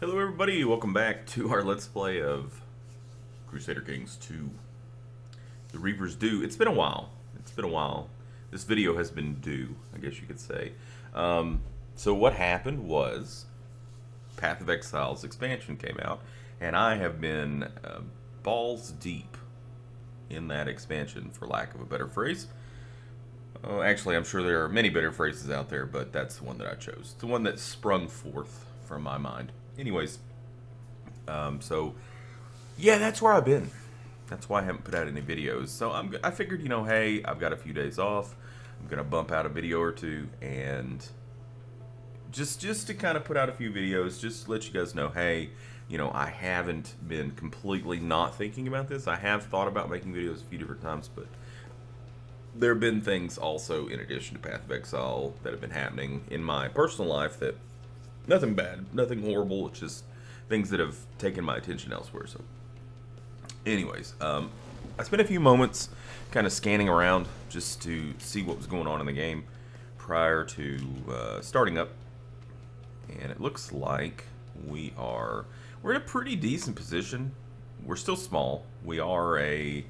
Hello everybody, welcome back to our Let's Play of Crusader Kings 2. The Reaper's due. It's been a while. This video has been due, I guess you could say. So what happened was Path of Exile's expansion came out, and I have been balls deep in that expansion, for lack of a better phrase. Oh, actually, I'm sure there are many better phrases out there, but that's the one that I chose. It's the one that sprung forth from my mind. Anyways, so yeah, that's where I've been. That's why I haven't put out any videos. So I figured, hey, I've got a few days off. I'm gonna bump out a video or two, and just to kind of put out a few videos, just to let you guys know, hey, I haven't been completely not thinking about this. I have thought about making videos a few different times, but there have been things also in addition to Path of Exile that have been happening in my personal life that nothing bad, nothing horrible. It's just things that have taken my attention elsewhere. So, anyways, I spent a few moments kind of scanning around just to see what was going on in the game prior to starting up, and it looks like we're in a pretty decent position. We're still small. We're a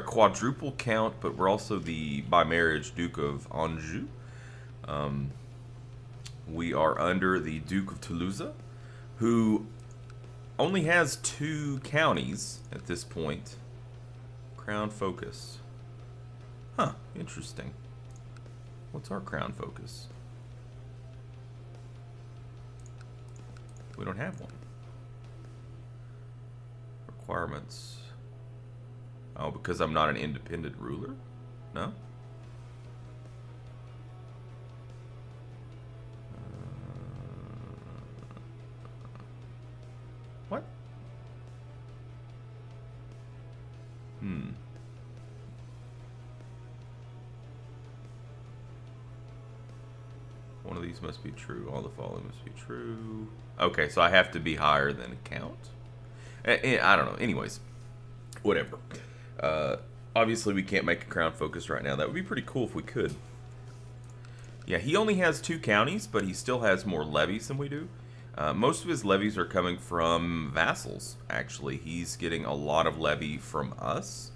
quadruple count, but we're also the by marriage Duke of Anjou. We are under the Duke of Toulouse, who only has 2 counties at this point. Crown focus. Huh, interesting. What's our crown focus? We don't have one. Requirements. Oh, because I'm not an independent ruler? No? What? One of these must be true. All the following must be true. Okay, so I have to be higher than a count? I don't know. Anyways, whatever. Obviously, we can't make a crown focus right now. That would be pretty cool if we could. Yeah, he only has 2 counties, but he still has more levies than we do. Most of his levies are coming from vassals, actually. He's getting a lot of levy from us.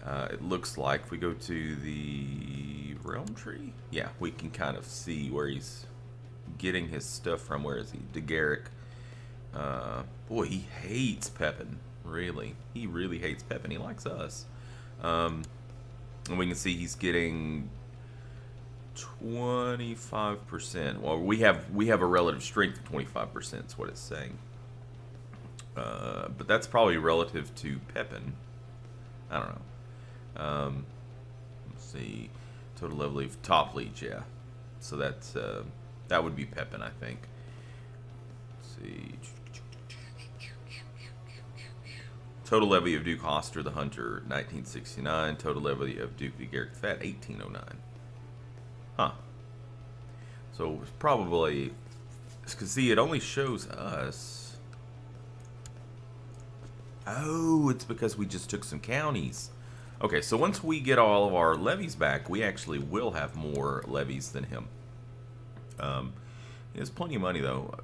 It looks like if we go to the realm tree, yeah, we can kind of see where he's getting his stuff from. Where is he? Daguerre. Boy, he hates Pepin. Really. He really hates Pepin. He likes us. And we can see he's getting 25%. Well, we have a relative strength of 25%. Is what it's saying. But that's probably relative to Pepin. I don't know. Let's see. Total level of top leads, yeah. So that's that would be Pepin, I think. Let's see. Total levy of Duke Hoster the Hunter, 1969. Total levy of Duke Daguerre the Fat, 1809. Huh. So it's probably, because see, it only shows us. Oh, it's because we just took some counties. Okay, so once we get all of our levies back, we actually will have more levies than him. He has plenty of money, though.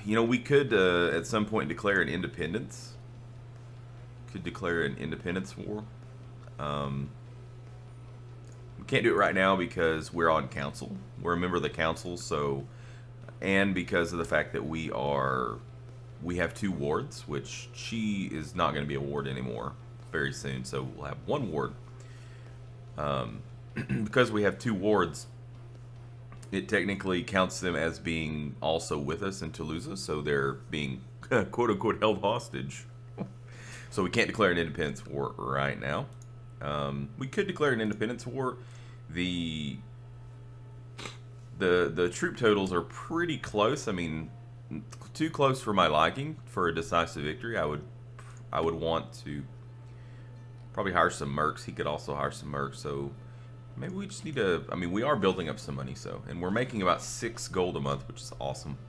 We could, at some point, declare an independence. Could declare an independence war. We can't do it right now because we're on council. We're a member of the council, so, and because of the fact that we have 2 wards, which she is not going to be a ward anymore very soon, so we'll have 1 ward. Because we have 2 wards, it technically counts them as being also with us in Toulouse, so they're being quote-unquote held hostage. So we can't declare an independence war right now. We could declare an independence war. The troop totals are pretty close. I mean, too close for my liking for a decisive victory. I would want to probably hire some mercs. He could also hire some mercs. So maybe we just need to. I mean, we are building up some money, and we're making about 6 gold a month, which is awesome.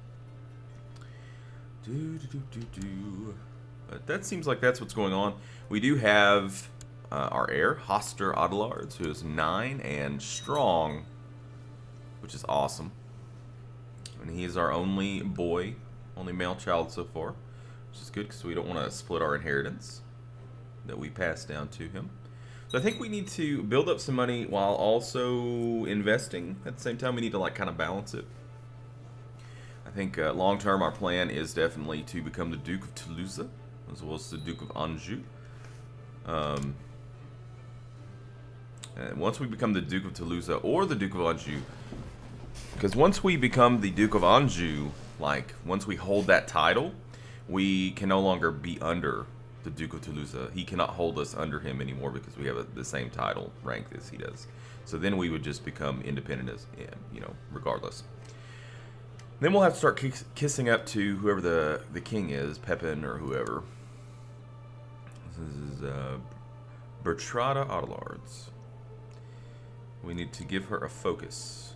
But that seems like that's what's going on. We do have our heir, Hoster Adelards, who is 9 and strong, which is awesome. And he is our only boy Only male child so far, which is good because we don't want to split our inheritance that we pass down to him. So I think we need to build up some money while also investing. At the same time, we need to like kind of balance it. I think long term our plan is definitely to become the Duke of Toulouse as well as the Duke of Anjou. And once we become the Duke of Toulouse or the Duke of Anjou, because once we become the Duke of Anjou, like once we hold that title, we can no longer be under the Duke of Toulouse. He cannot hold us under him anymore because we have the same title rank as he does. So then we would just become independent as, you know, regardless. Then we'll have to start kissing up to whoever the king is, Pepin or whoever. This is Bertrada Adelards. We need to give her a focus.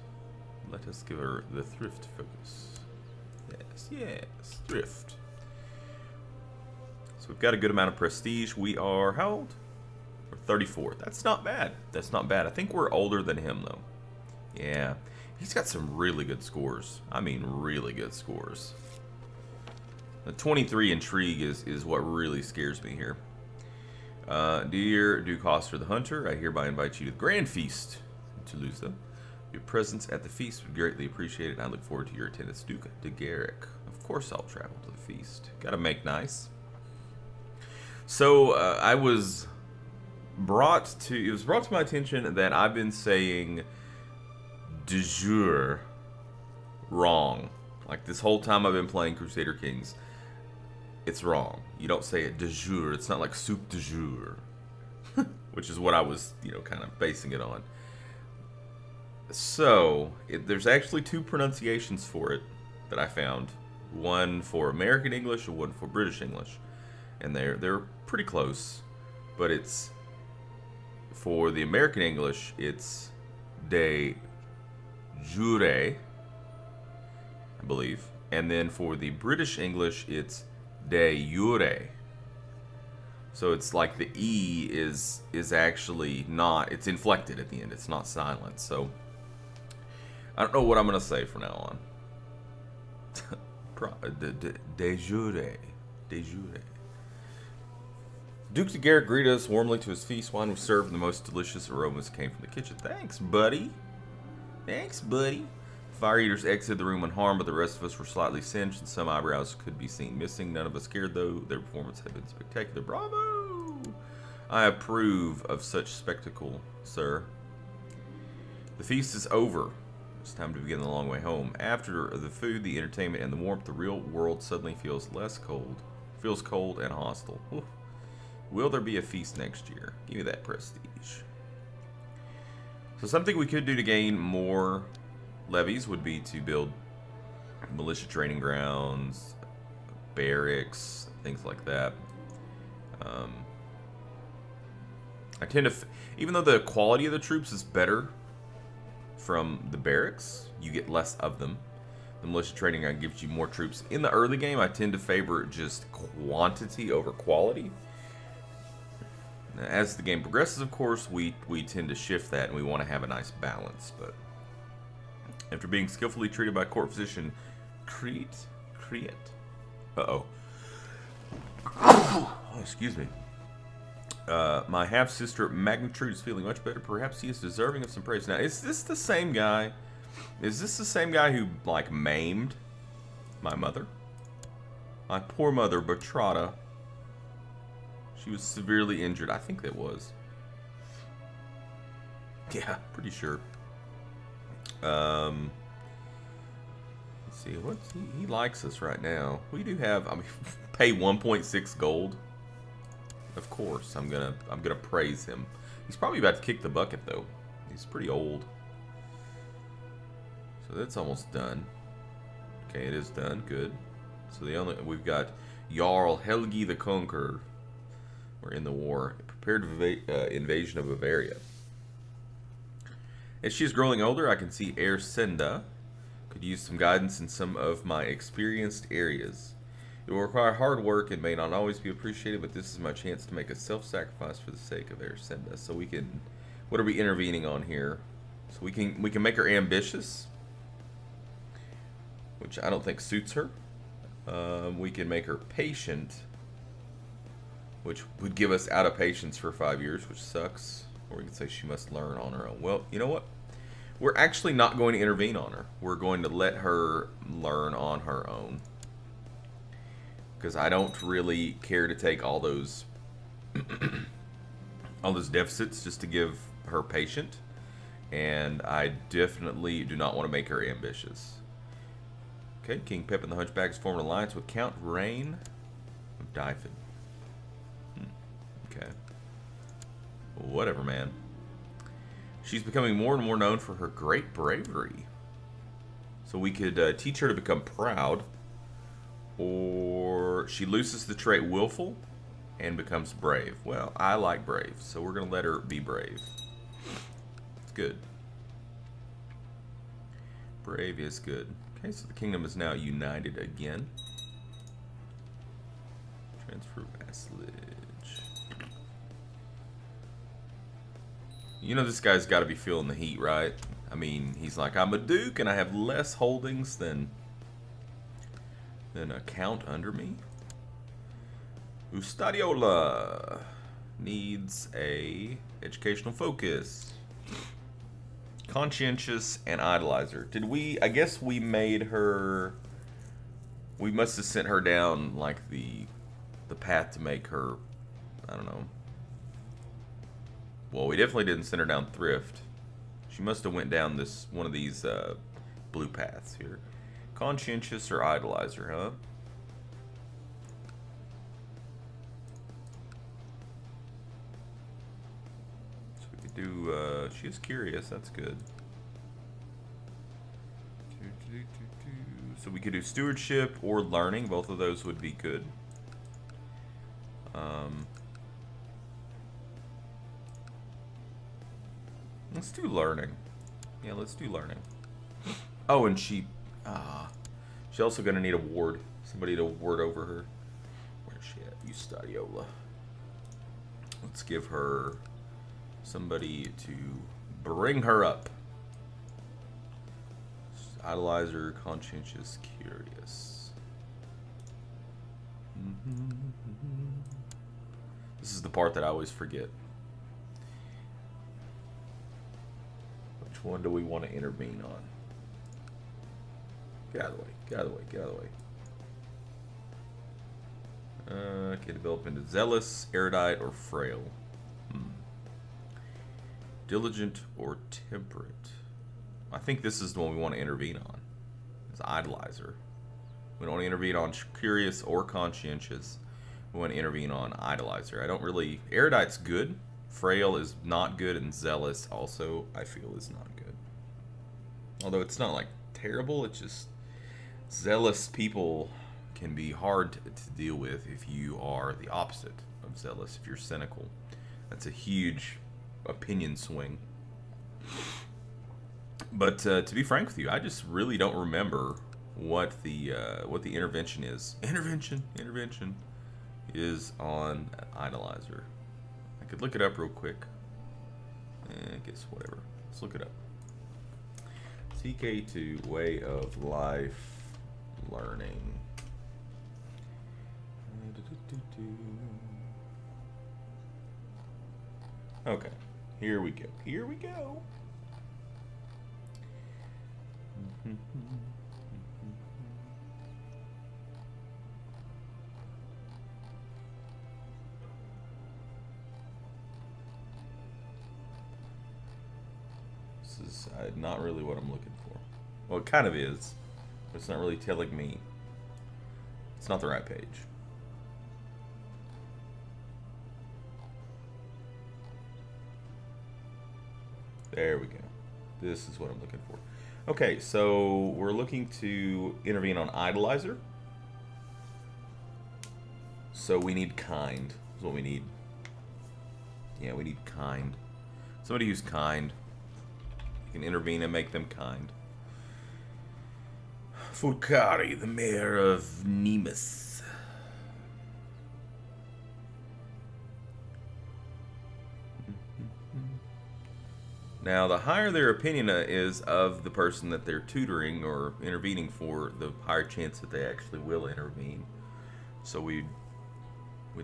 Let us give her the thrift focus. Yes, yes, thrift. So we've got a good amount of prestige. We are, how old? We're 34. That's not bad. That's not bad. I think we're older than him, though. Yeah. He's got some really good scores. I mean, really good scores. The 23 intrigue is what really scares me here. Dear Duke Hoster the Hunter, I hereby invite you to the Grand Feast in Toulouse. Your presence at the feast would greatly appreciate it, and I look forward to your attendance, Duke de Garrick. Of course I'll travel to the feast. Gotta make nice. So, it was brought to my attention that I've been saying de jour wrong. Like this whole time I've been playing Crusader Kings, it's wrong. You don't say it de jour. It's not like soup de jour, which is what I was, you know, kind of basing it on. So, there's actually two pronunciations for it that I found. One for American English and one for British English. And they're pretty close, but it's for the American English, it's de jure, I believe. And then for the British English, it's de jure. So it's like the E is actually not, it's inflected at the end. It's not silent. So I don't know what I'm going to say from now on. De jure. De jure. Duke de Garrick greeted us warmly to his feast. Wine was served, and the most delicious aromas came from the kitchen. Thanks, buddy. Thanks, buddy. Fire eaters exited the room unharmed, but the rest of us were slightly singed, and some eyebrows could be seen missing. None of us cared, though. Their performance had been spectacular. Bravo! I approve of such spectacle, sir. The feast is over. It's time to begin the long way home. After the food, the entertainment, and the warmth, the real world suddenly feels less cold. Feels cold and hostile. Oof. Will there be a feast next year? Give me that prestige. So something we could do to gain more levies would be to build militia training grounds, barracks, things like that. I tend to, even though the quality of the troops is better from the barracks, you get less of them. The militia training ground gives you more troops. In the early game, I tend to favor just quantity over quality. As the game progresses, of course, we tend to shift that, and we want to have a nice balance. But after being skillfully treated by court physician Creet, oh, excuse me. My half-sister Magnitude is feeling much better. Perhaps he is deserving of some praise. Now, is this the same guy? Is this the same guy who, like, maimed my mother? My poor mother, Bertrada. She was severely injured. I think that was. Yeah, pretty sure. Let's see. What's he likes us right now. We do have. I mean, pay 1.6 gold. Of course, I'm gonna praise him. He's probably about to kick the bucket though. He's pretty old. So that's almost done. Okay, it is done. Good. So we've got Jarl Helgi the Conqueror. We're in the war. Prepared invasion of Bavaria. As she is growing older, I can see Ersenda could use some guidance in some of my experienced areas. It will require hard work and may not always be appreciated, but this is my chance to make a self-sacrifice for the sake of Ersenda. So we can, what are we intervening on here? So we can make her ambitious, which I don't think suits her. We can make her patient, which would give us out of patience for 5 years, which sucks. Or we can say she must learn on her own. Well, you know what? We're actually not going to intervene on her. We're going to let her learn on her own. Because I don't really care to take all those all those deficits just to give her patient. And I definitely do not want to make her ambitious. Okay, King Pip and the Hunchback is forming an alliance with Count Rain of Dyfed. Okay. Whatever, man. She's becoming more and more known for her great bravery. So we could teach her to become proud. Or she loses the trait willful and becomes brave. Well, I like brave, so we're going to let her be brave. It's good. Brave is good. Okay, so the kingdom is now united again. Transfer vassalage. You know this guy's got to be feeling the heat, right? I mean, he's like, I'm a duke and I have less holdings than a count under me. Ustadiola needs a educational focus. Conscientious and idolizer. Did we? I guess we made her. We must have sent her down like the path to make her. I don't know. Well, we definitely didn't send her down thrift. She must have went down this one of these blue paths here. Conscientious or idolizer, huh? So we could do, she is curious, that's good. So we could do stewardship or learning, both of those would be good. Let's do learning. Yeah, let's do learning. Oh, and she's also going to need a ward. Somebody to ward over her. Where's she at? Ustadiola. Let's give her somebody to bring her up. Idolizer, conscientious, curious. This is the part that I always forget. Which one do we want to intervene on? Get out of the way. Get out of the way. Get out of the way. Okay, develop into zealous, erudite, or frail. Diligent or temperate. I think this is the one we want to intervene on. It's idolizer. We don't want to intervene on curious or conscientious. We want to intervene on idolizer. I don't really... Erudite's good. Frail is not good, and zealous also, I feel, is not good. Although it's not, like, terrible. It's just... Zealous people can be hard to deal with if you are the opposite of zealous, if you're cynical. That's a huge opinion swing. But to be frank with you, I just really don't remember what the intervention is. Intervention is on idolizer. I could look it up real quick. I guess whatever. Let's look it up. CK2 way of life learning. Okay, here we go. Here we go. This is not really what I'm looking for. Well, it kind of is, but it's not really telling me. It's not the right page. There we go. This is what I'm looking for. Okay, so we're looking to intervene on idolizer. So we need kind. Is what we need. Yeah, we need kind. Somebody who's kind. You can intervene and make them kind. Fulcari, the mayor of Nemus. Now, the higher their opinion is of the person that they're tutoring or intervening for, the higher chance that they actually will intervene. So we'd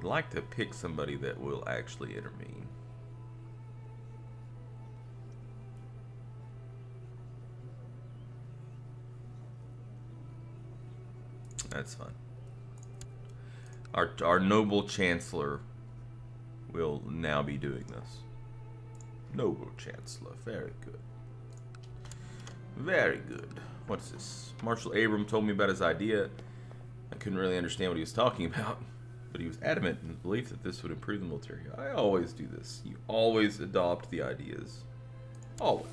like to pick somebody that will actually intervene. That's fun. Our noble chancellor will now be doing this. Noble chancellor, very good. Very good. What's this? Marshal Abram told me about his idea. I couldn't really understand what he was talking about, but he was adamant in his belief that this would improve the military. I always do this. You always adopt the ideas. Always.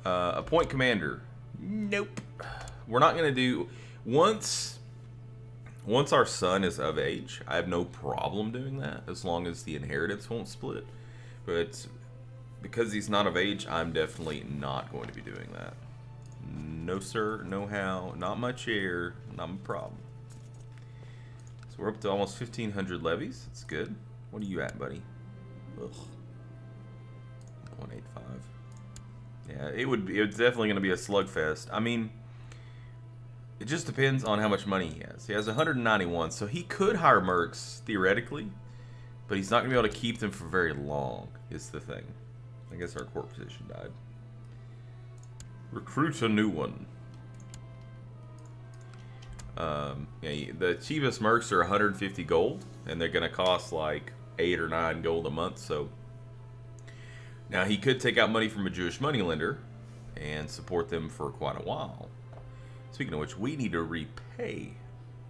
Appoint commander. Nope. We're not going to do... Once our son is of age, I have no problem doing that, as long as the inheritance won't split. But because he's not of age, I'm definitely not going to be doing that. No sir, no how, not my chair, not my problem. So we're up to almost 1,500 levies. That's good. What are you at, buddy? Ugh. 1.85. Yeah, it's definitely going to be a slugfest. I mean, it just depends on how much money he has. He has 191, so he could hire mercs, theoretically, but he's not going to be able to keep them for very long, is the thing. I guess our court position died. Recruit a new one. Yeah, the cheapest mercs are 150 gold, and they're going to cost like 8 or 9 gold a month, so... Now, he could take out money from a Jewish moneylender and support them for quite a while. Speaking of which, we need to repay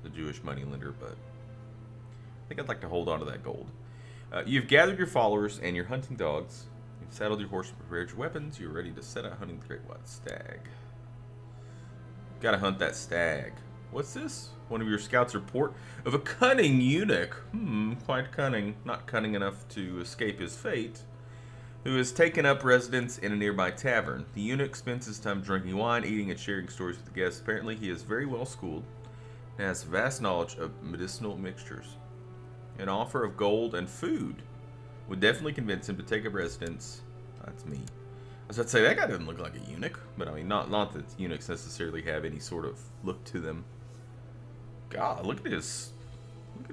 the Jewish moneylender, but I think I'd like to hold on to that gold. You've gathered your followers and your hunting dogs. You've saddled your horse and prepared your weapons. You're ready to set out hunting the great white stag. Gotta hunt that stag. What's this? One of your scouts report of a cunning eunuch. Quite cunning. Not cunning enough to escape his fate. Who has taken up residence in a nearby tavern. The eunuch spends his time drinking wine, eating, and sharing stories with the guests. Apparently, he is very well schooled and has vast knowledge of medicinal mixtures. An offer of gold and food would definitely convince him to take up residence. That's me. I was about to say, that guy doesn't look like a eunuch. But I mean, not that eunuchs necessarily have any sort of look to them. God, look at his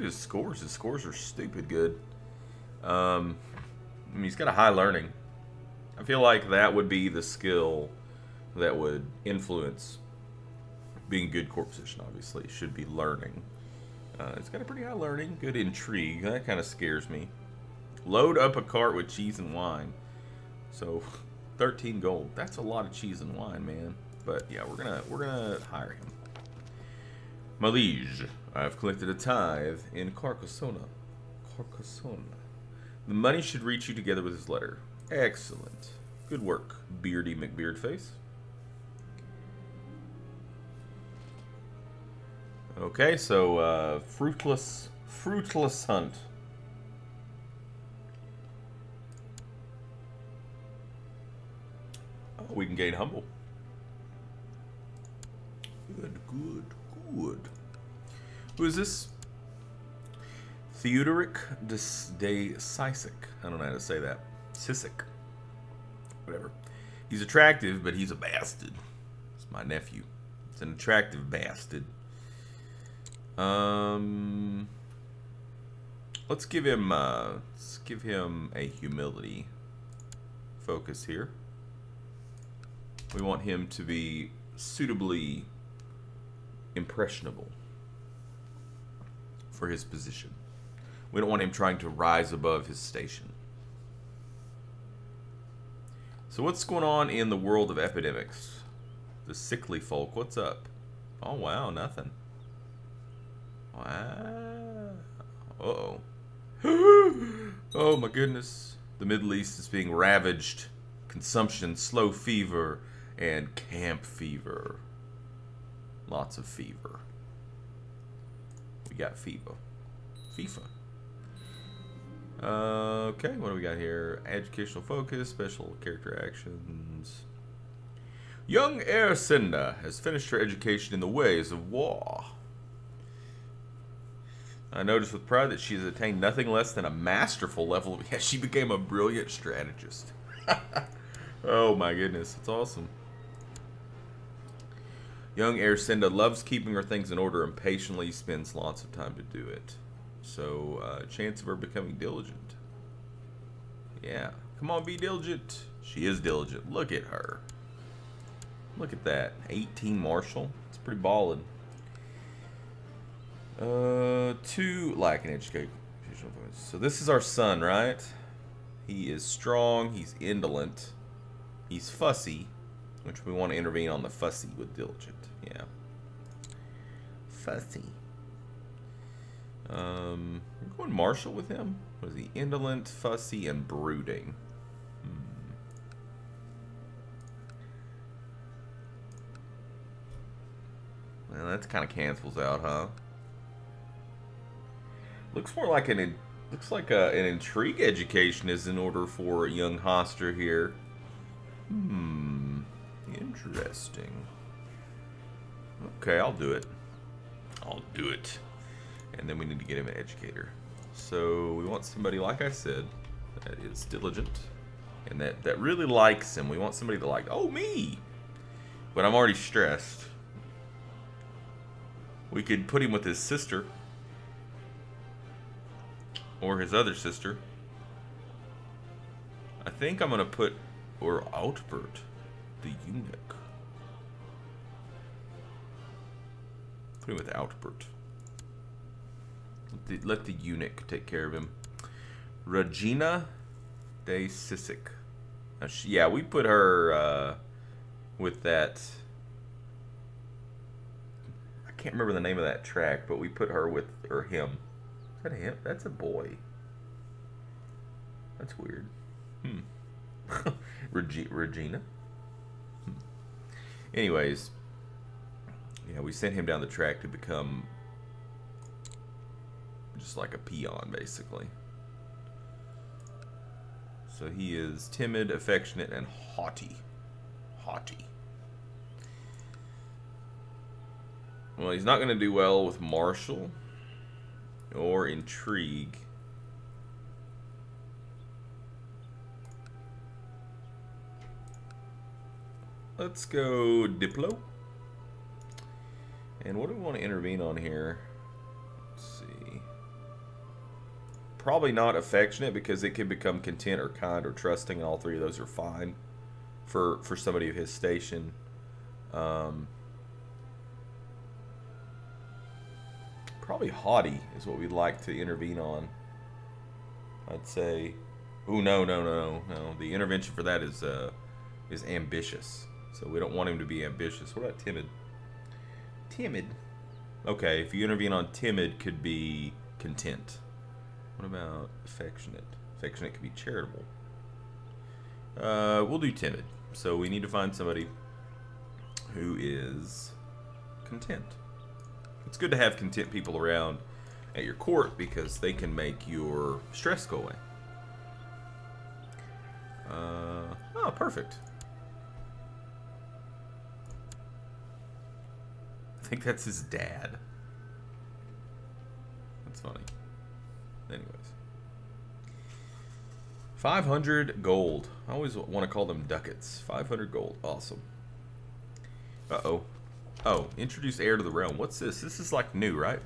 scores. His scores are stupid good. I mean, he's got a high learning. I feel like that would be the skill that would influence being a good court position, obviously. Should be learning. It's got a pretty high learning. Good intrigue. That kind of scares me. Load up a cart with cheese and wine. So, 13 gold. That's a lot of cheese and wine, man. But, yeah, we're gonna hire him. My liege, I have collected a tithe in Carcosa. The money should reach you together with his letter. Excellent. Good work, Beardy McBeardface. Okay, so fruitless hunt. Oh, we can gain humble. Good. Who is this? Theodoric de Sisic. I don't know how to say that. Sisic. Whatever. He's attractive, but he's a bastard. It's my nephew. It's an attractive bastard. Let's give him a humility focus here. We want him to be suitably impressionable for his position. We don't want him trying to rise above his station. So what's going on in the world of epidemics? The sickly folk, what's up? Oh wow, nothing. Wow. Uh-oh. Oh my goodness. The Middle East is being ravaged. Consumption, slow fever, and camp fever. Lots of fever. We got fever. FIFA. Okay, what do we got here? Educational focus, special character actions. Young Ercinda has finished her education in the ways of war. I noticed with pride that she has attained nothing less than a masterful level of... Yeah, she became a brilliant strategist. Oh my goodness, it's awesome. Young Arsenda loves keeping her things in order and patiently spends lots of time to do it. So, chance of her becoming diligent. Yeah, come on, be diligent. She is diligent. Look at her. Look at that. 18 Marshall. It's pretty ballin'. 2 lack in education. So this is our son, right? He is strong. He's indolent. He's fussy, which we want to intervene on the fussy with diligent. Yeah. Fussy. We're going Marshall with him. What is he? Indolent, fussy, and brooding. Well, that kind of cancels out, huh? Looks more like an intrigue education is in order for young Hoster here. Interesting. Okay, I'll do it. I'll do it. And then we need to get him an educator. So we want somebody, like I said, that is diligent and that really likes him. We want somebody to like, oh, me. But I'm already stressed. We could put him with his sister. Or his other sister. I think I'm going to put, or Outbert, the eunuch. Put him with Outbert. Let the eunuch take care of him. Regina de Sisic. Yeah, we put her with that. I can't remember the name of that track, but we put her with, or him. Is that a him? That's a boy. That's weird. Regina. Anyways, yeah, we sent him down the track to become just like a peon, basically. So he is timid, affectionate, and haughty. Haughty. Well, he's not going to do well with martial or intrigue. Let's go Diplo. And what do we want to intervene on here? Let's see. Probably not affectionate, because it could become content or kind or trusting, and all three of those are fine for somebody of his station. Probably haughty is what we'd like to intervene on. I'd say. Ooh, no. The intervention for that is ambitious. So we don't want him to be ambitious. What about timid? Timid. Okay, if you intervene on timid, could be content. What about affectionate? Affectionate could be charitable. We'll do timid. So we need to find somebody who is content. It's good to have content people around at your court, because they can make your stress go away. Oh, perfect. I think that's his dad. That's funny. Anyways. 500 gold. I always want to call them ducats. 500 gold. Awesome. Uh-oh. Oh, introduce heir to the realm. What's this? This is like new, right?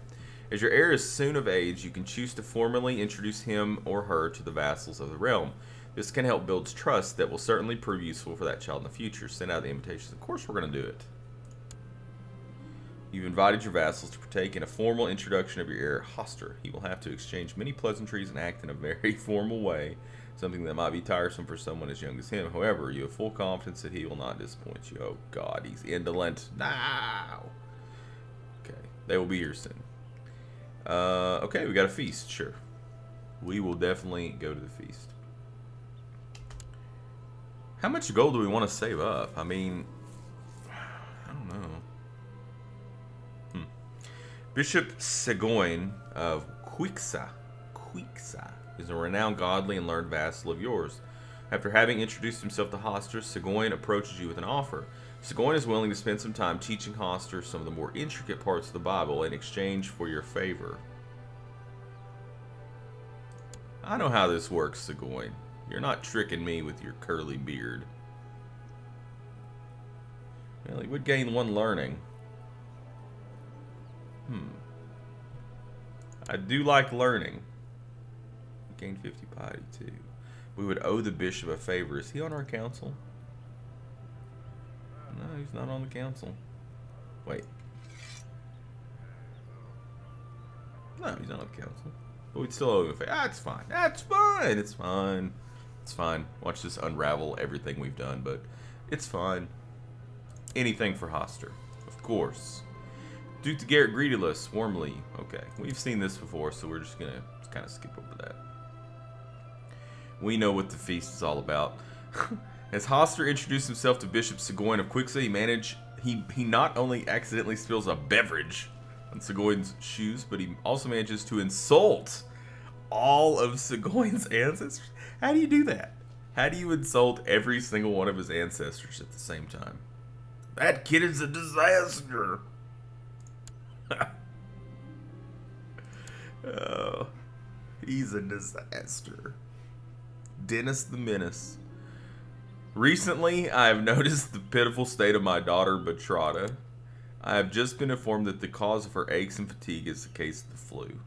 As your heir is soon of age, you can choose to formally introduce him or her to the vassals of the realm. This can help build trust that will certainly prove useful for that child in the future. Send out the invitations. Of course we're going to do it. You've invited your vassals to partake in a formal introduction of your heir, Hoster. He will have to exchange many pleasantries and act in a very formal way, something that might be tiresome for someone as young as him. However, you have full confidence that he will not disappoint you. Oh God, he's indolent. No! Okay, they will be here soon. Okay, we got a feast, sure. We will definitely go to the feast. How much gold do we want to save up? I mean, I don't know. Bishop Seguin of Quixa is a renowned godly and learned vassal of yours. After having introduced himself to Hoster, Seguin approaches you with an offer. Seguin is willing to spend some time teaching Hoster some of the more intricate parts of the Bible in exchange for your favor. I know how this works, Seguin. You're not tricking me with your curly beard. Well, he would gain 1 learning. I do like learning. Gain 50 piety too. We would owe the bishop a favor. Is he on our council? No, he's not on the council. Wait. No, he's not on the council. But we'd still owe him a favor. Ah, it's fine. That's fine. It's fine. It's fine. Watch this unravel everything we've done, but it's fine. Anything for Hoster. Of course. Duke to Garrett greeted us warmly. Okay. We've seen this before, so we're just going to kind of skip over that. We know what the feast is all about. As Hoster introduced himself to Bishop Seguin of Quixa, he not only accidentally spills a beverage on Seguin's shoes, but he also manages to insult all of Seguin's ancestors. How do you do that? How do you insult every single one of his ancestors at the same time? That kid is a disaster. Oh, he's a disaster. Dennis the Menace. Recently, I have noticed the pitiful state of my daughter, Bertrada. I have just been informed that the cause of her aches and fatigue is the case of the flu.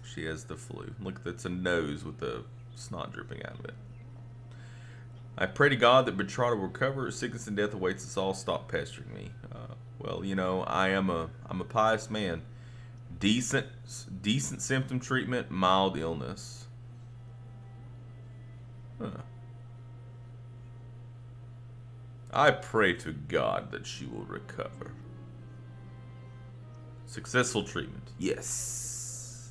She has the flu. Look, that's a nose with the snot dripping out of it. I pray to God that Bertrada will recover. Sickness and death awaits us all. Stop pestering me. Well, you know, I'm a pious man. Decent symptom treatment, mild illness. Huh. I pray to God that she will recover. Successful treatment. Yes.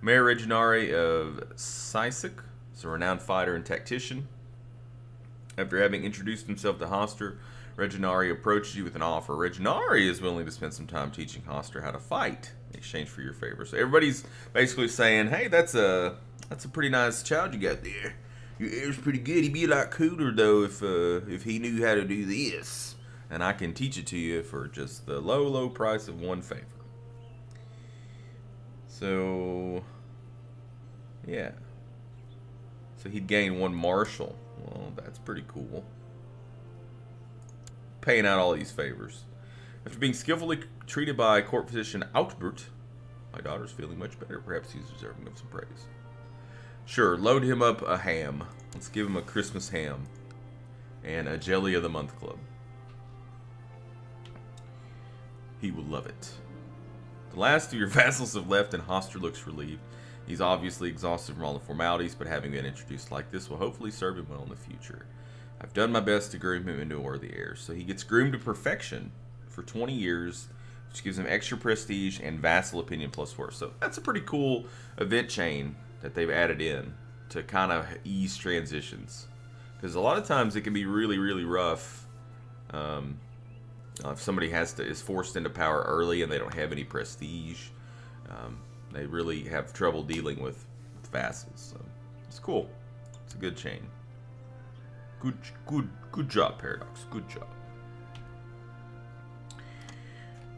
Mayor Reginari of Sisek is a renowned fighter and tactician. After having introduced himself to Hoster, Reginari approaches you with an offer. Reginari is willing to spend some time teaching Hoster how to fight in exchange for your favor. So everybody's basically saying, hey, that's a pretty nice child you got there. Your hair's pretty good. He'd be a lot cooler, though, if he knew how to do this. And I can teach it to you for just the low, low price of 1 favor. So, yeah. So he'd gain 1 marshal. Well, that's pretty cool. Paying out all these favors. After being skillfully treated by court physician Outbert, my daughter's feeling much better. Perhaps he's deserving of some praise. Sure, load him up a ham. Let's give him a Christmas ham. And a Jelly of the Month Club. He will love it. The last of your vassals have left and Hoster looks relieved. He's obviously exhausted from all the formalities, but having been introduced like this will hopefully serve him well in the future. I've done my best to groom him into a worthy heir. So he gets groomed to perfection for 20 years, which gives him extra prestige and vassal opinion +4. So that's a pretty cool event chain that they've added in to kind of ease transitions. Because a lot of times it can be really, really rough if somebody is forced into power early and they don't have any prestige. They really have trouble dealing with vassals. So it's cool. It's a good chain. Good job, Paradox. Good job.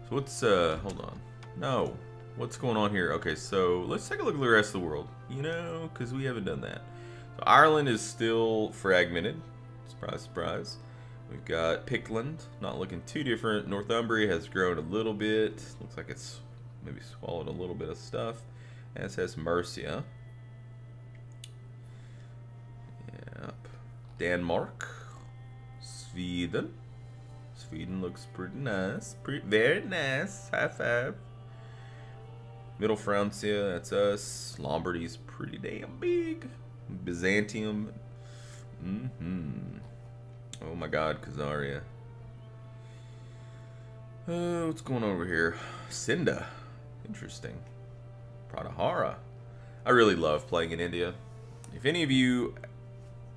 So what's hold on. No. What's going on here? Okay, so let's take a look at the rest of the world. You know, because we haven't done that. So Ireland is still fragmented. Surprise, surprise. We've got Pickland, not looking too different. Northumbria has grown a little bit. Looks like it's maybe swallowed a little bit of stuff. As has Mercia. Yep. Denmark. Sweden. Sweden looks pretty nice. Very nice. High five. Middle Francia, that's us. Lombardy's pretty damn big. Byzantium. Oh my god, Khazaria. What's going on over here? Sinda. Interesting. Pratihara. I really love playing in India. If any of you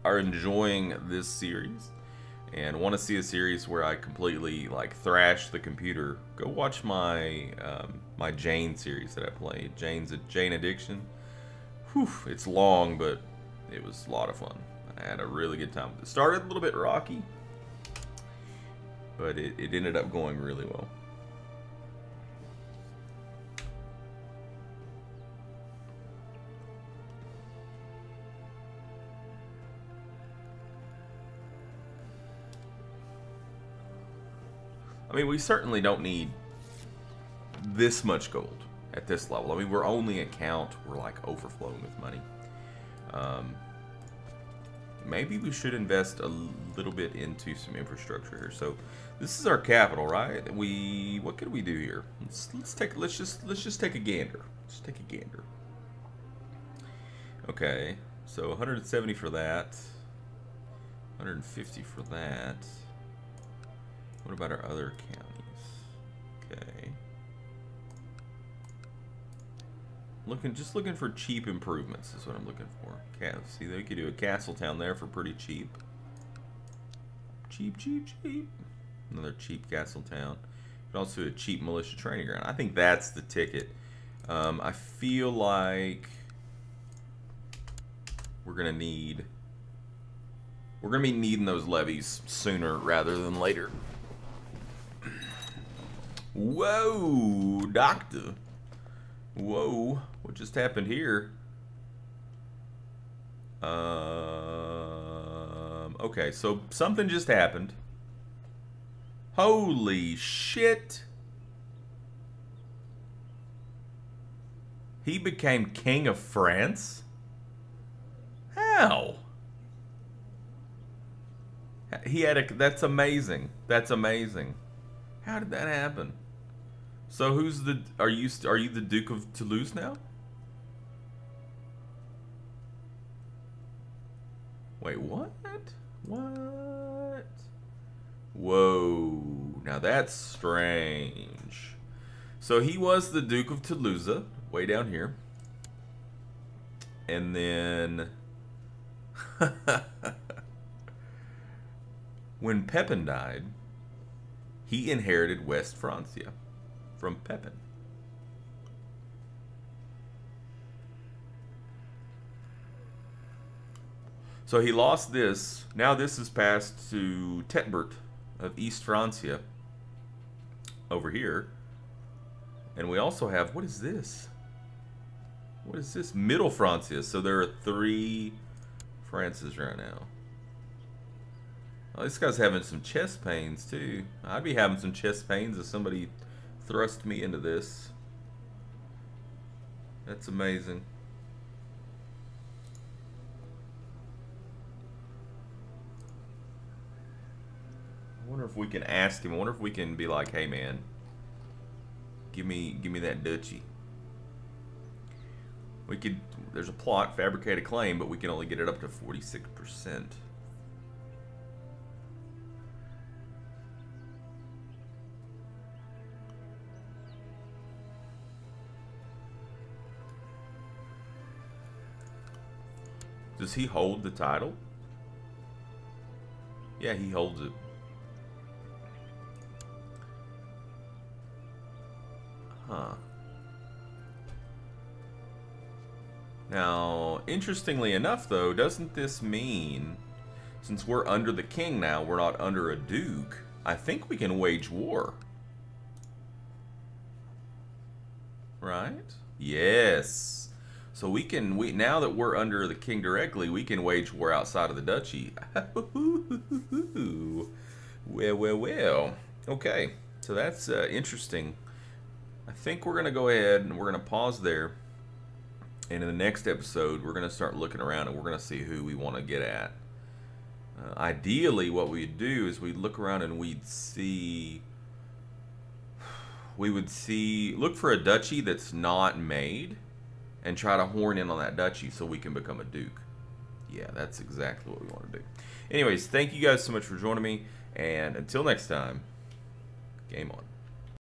are enjoying this series and want to see a series where I completely like thrash the computer, go watch my my Jane series that I played. Jane Addiction. Whew, it's long, but it was a lot of fun. I had a really good time. It started a little bit rocky, but it ended up going really well. I mean, we certainly don't need this much gold at this level. I mean, we're only at count. We're like overflowing with money. Maybe we should invest a little bit into some infrastructure here. So this is our capital, right? What could we do here? Let's just take a gander. Let's take a gander. Okay, so 170 for that. 150 for that. What about our other counties? Okay. Just looking for cheap improvements is what I'm looking for. See, they could do a castle town there for pretty cheap. Cheap. Another cheap castle town. But also a cheap militia training ground. I think that's the ticket. I feel like we're gonna be needing those levies sooner rather than later. Whoa, doctor. Whoa, what just happened here? Okay, so something just happened. Holy shit. He became King of France? How? That's amazing. That's amazing. How did that happen? So are you the Duke of Toulouse now? Wait, what? What? Whoa. Now that's strange. So he was the Duke of Toulouse, way down here. And then when Pepin died, he inherited West Francia from Pepin. So he lost this. Now this is passed to Tetbert of East Francia over here. And we also have, what is this? What is this? Middle Francia. So there are 3 Frances right now. Oh, this guy's having some chest pains too. I'd be having some chest pains if somebody thrust me into this. That's amazing. I wonder if we can ask him. I wonder if we can be like, "Hey, man, give me that duchy." We could. There's a plot, fabricate a claim, but we can only get it up to 46%. Does he hold the title? Yeah, he holds it. Huh. Now, interestingly enough, though, doesn't this mean, since we're under the king now, we're not under a duke, I think we can wage war. Right? Yes. So we can, now that we're under the king directly, we can wage war outside of the duchy. Well. Okay, so that's interesting. I think we're going to go ahead and we're going to pause there. And in the next episode, we're going to start looking around and we're going to see who we want to get at. Ideally, what we'd do is we'd look around and we'd see... look for a duchy that's not made and try to horn in on that duchy so we can become a duke. Yeah, that's exactly what we want to do. Anyways, thank you guys so much for joining me. And until next time, game on.